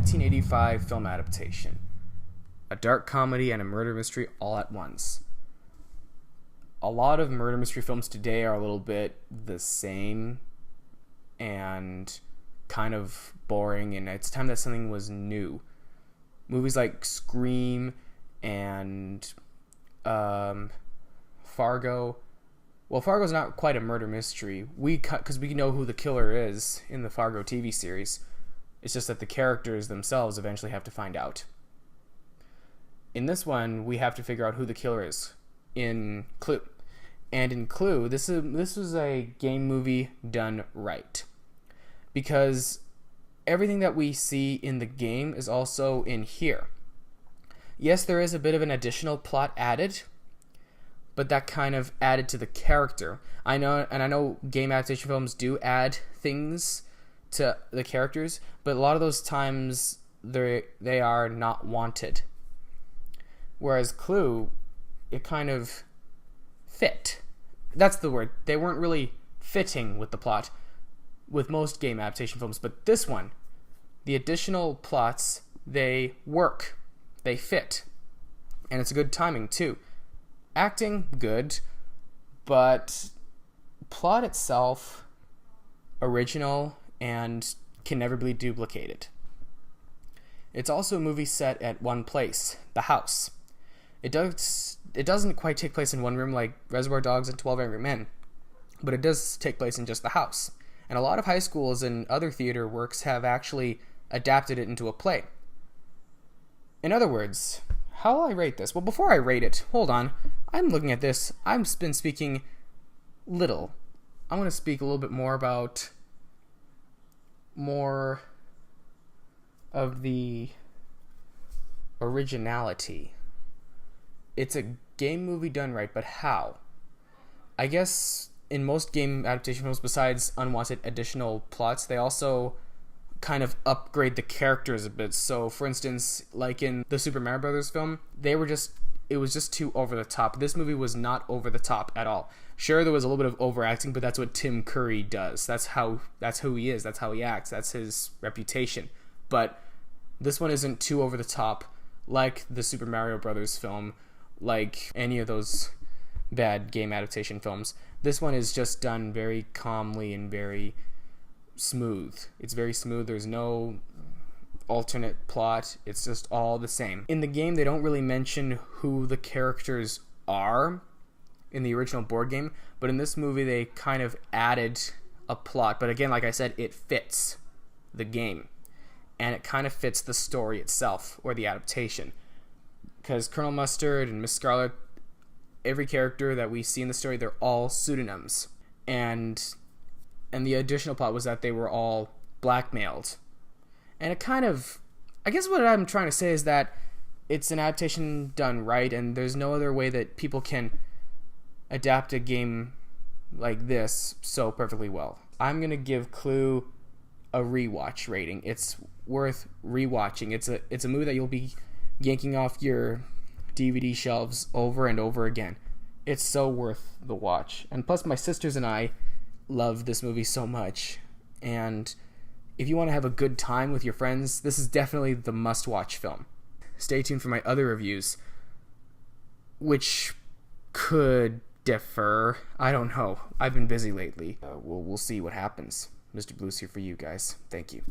1985 film adaptation. A dark comedy and a murder mystery all at once. A lot of murder mystery films today are a little bit the same and kind of boring, and it's time that something was new. Movies like Scream and Fargo. Well, Fargo's not quite a murder mystery. Because we know who the killer is in the Fargo TV series. It's just that the characters themselves eventually have to find out. In this one, we have to figure out who the killer is in Clue. And in Clue, this was a game movie done right. Because everything that we see in the game is also in here. Yes, there is a bit of an additional plot added, but that kind of added to the character. I know game adaptation films do add things to the characters, but a lot of those times they are not wanted. Whereas Clue, it kind of fit. That's the word. They weren't really fitting with the plot with most game adaptation films, but this one, the additional plots, they work. They fit. And it's a good timing too. Acting, good, but plot itself, original and can never be duplicated. It's also a movie set at one place, the house. It doesn't quite take place in one room like Reservoir Dogs and 12 Angry Men, but it does take place in just the house. And a lot of high schools and other theater works have actually adapted it into a play. In other words, how will I rate this? Well, before I rate it, hold on. I'm looking at this. I've been speaking little. I want to speak a little bit more about more of the originality. It's a game movie done right, but how? I guess in most game adaptation films, besides unwanted additional plots, they also kind of upgrade the characters a bit. So, for instance, like in the Super Mario Brothers film, it was just too over the top. This movie was not over the top at all. Sure, there was a little bit of overacting, but that's what Tim Curry does. That's who he is. That's how he acts. That's his reputation. But this one isn't too over the top like the Super Mario Brothers film, like any of those bad game adaptation films. This one is just done very calmly and very smooth. It's very smooth. There's no alternate plot. It's just all the same. In the game, they don't really mention who the characters are in the original board game, but in this movie, they kind of added a plot. But again, like I said, it fits the game, and it kind of fits the story itself, or the adaptation. Because Colonel Mustard and Miss Scarlet, every character that we see in the story, they're all pseudonyms. And the additional plot was that they were all blackmailed. And it kind of, I guess what I'm trying to say is that it's an adaptation done right, and there's no other way that people can adapt a game like this so perfectly well. I'm going to give Clue a rewatch rating. It's worth rewatching. It's a movie that you'll be yanking off your DVD shelves over and over again. It's so worth the watch. And plus, my sisters and I love this movie so much. And if you want to have a good time with your friends, this is definitely the must-watch film. Stay tuned for my other reviews, which could differ. I don't know. I've been busy lately. We'll see what happens. Mr. Blues here for you guys. Thank you.